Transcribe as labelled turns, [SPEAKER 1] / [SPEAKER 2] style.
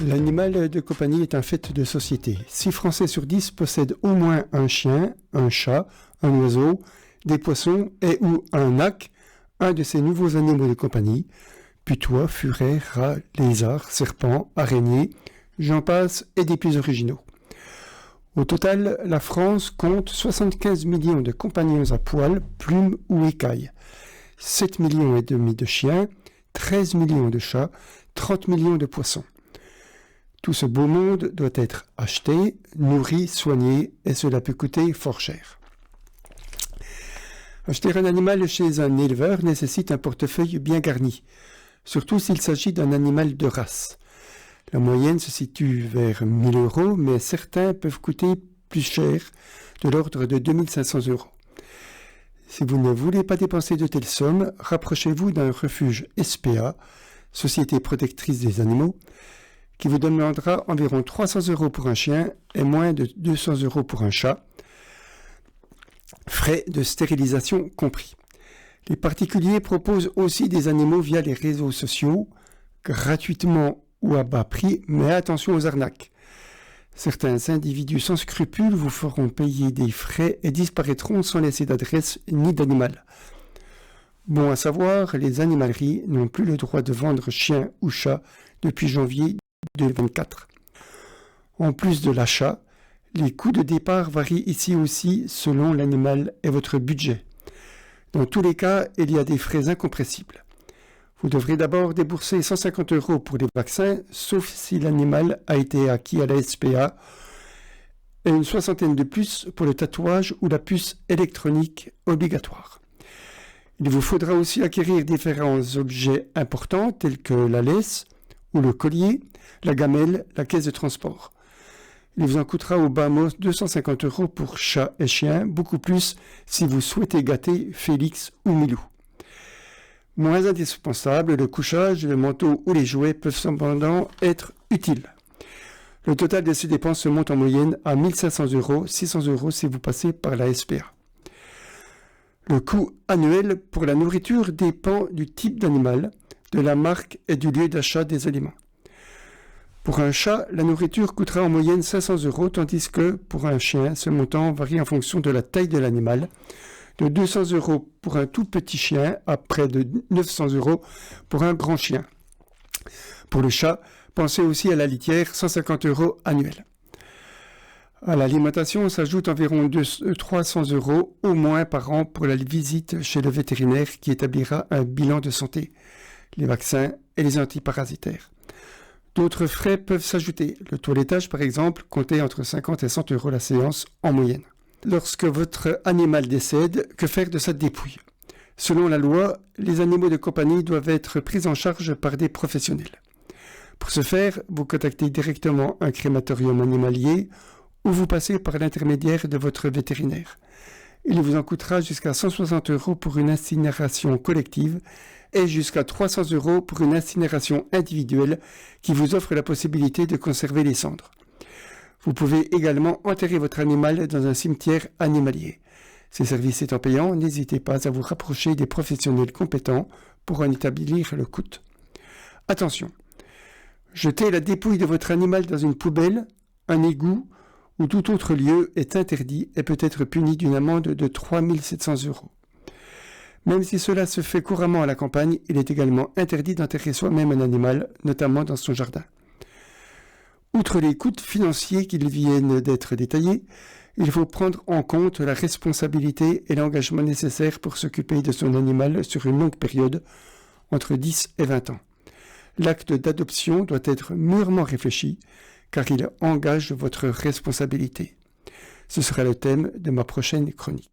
[SPEAKER 1] L'animal de compagnie est un fait de société. 6 Français sur 10 possèdent au moins un chien, un chat, un oiseau, des poissons et ou un hack, un de ces nouveaux animaux de compagnie, putois, furets, rats, lézards, serpents, araignées, j'en passe et des plus originaux. Au total, la France compte 75 millions de compagnons à poil, plumes ou écailles, 7 millions et demi de chiens, 13 millions de chats, 30 millions de poissons. Tout ce beau monde doit être acheté, nourri, soigné, et cela peut coûter fort cher. Acheter un animal chez un éleveur nécessite un portefeuille bien garni, surtout s'il s'agit d'un animal de race. La moyenne se situe vers 1 000 €, mais certains peuvent coûter plus cher, de l'ordre de 2 500 €. Si vous ne voulez pas dépenser de telles sommes, rapprochez-vous d'un refuge SPA, Société protectrice des animaux, qui vous demandera environ 300 € pour un chien et moins de 200 € pour un chat, frais de stérilisation compris. Les particuliers proposent aussi des animaux via les réseaux sociaux, gratuitement ou à bas prix, mais attention aux arnaques. Certains individus sans scrupules vous feront payer des frais et disparaîtront sans laisser d'adresse ni d'animal. Bon à savoir, les animaleries n'ont plus le droit de vendre chiens ou chats depuis janvier 2024. En plus de l'achat, les coûts de départ varient ici aussi selon l'animal et votre budget. Dans tous les cas, il y a des frais incompressibles. Vous devrez d'abord débourser 150 € pour les vaccins, sauf si l'animal a été acquis à la SPA, et une soixantaine de plus pour le tatouage ou la puce électronique obligatoire. Il vous faudra aussi acquérir différents objets importants tels que la laisse ou le collier, la gamelle, la caisse de transport. Il vous en coûtera au bas mot 250 € pour chat et chien, beaucoup plus si vous souhaitez gâter Félix ou Milou. Moins indispensable, le couchage, le manteau ou les jouets peuvent cependant être utiles. Le total de ces dépenses se monte en moyenne à 1 500 €, 600 € si vous passez par la SPA. Le coût annuel pour la nourriture dépend du type d'animal, de la marque et du lieu d'achat des aliments. Pour un chat, la nourriture coûtera en moyenne 500 €, tandis que pour un chien, ce montant varie en fonction de la taille de l'animal, de 200 € pour un tout petit chien à près de 900 € pour un grand chien. Pour le chat, pensez aussi à la litière, 150 € annuels. À l'alimentation s'ajoute environ 300 € au moins par an pour la visite chez le vétérinaire qui établira un bilan de santé, les vaccins et les antiparasitaires. D'autres frais peuvent s'ajouter. Le toilettage, par exemple, comptez entre 50 et 100 € la séance en moyenne. Lorsque votre animal décède, que faire de sa dépouille? Selon la loi, les animaux de compagnie doivent être pris en charge par des professionnels. Pour ce faire, vous contactez directement un crématorium animalier ou vous passez par l'intermédiaire de votre vétérinaire. Il vous en coûtera jusqu'à 160 € pour une incinération collective et jusqu'à 300 € pour une incinération individuelle qui vous offre la possibilité de conserver les cendres. Vous pouvez également enterrer votre animal dans un cimetière animalier. Ces services étant payants, n'hésitez pas à vous rapprocher des professionnels compétents pour en établir le coût. Attention, jeter la dépouille de votre animal dans une poubelle, un égout ou tout autre lieu est interdit et peut être puni d'une amende de 3 700 €. Même si cela se fait couramment à la campagne, il est également interdit d'enterrer soi-même un animal, notamment dans son jardin. Outre les coûts financiers qui viennent d'être détaillés, il faut prendre en compte la responsabilité et l'engagement nécessaires pour s'occuper de son animal sur une longue période, entre 10 et 20 ans. L'acte d'adoption doit être mûrement réfléchi, car il engage votre responsabilité. Ce sera le thème de ma prochaine chronique.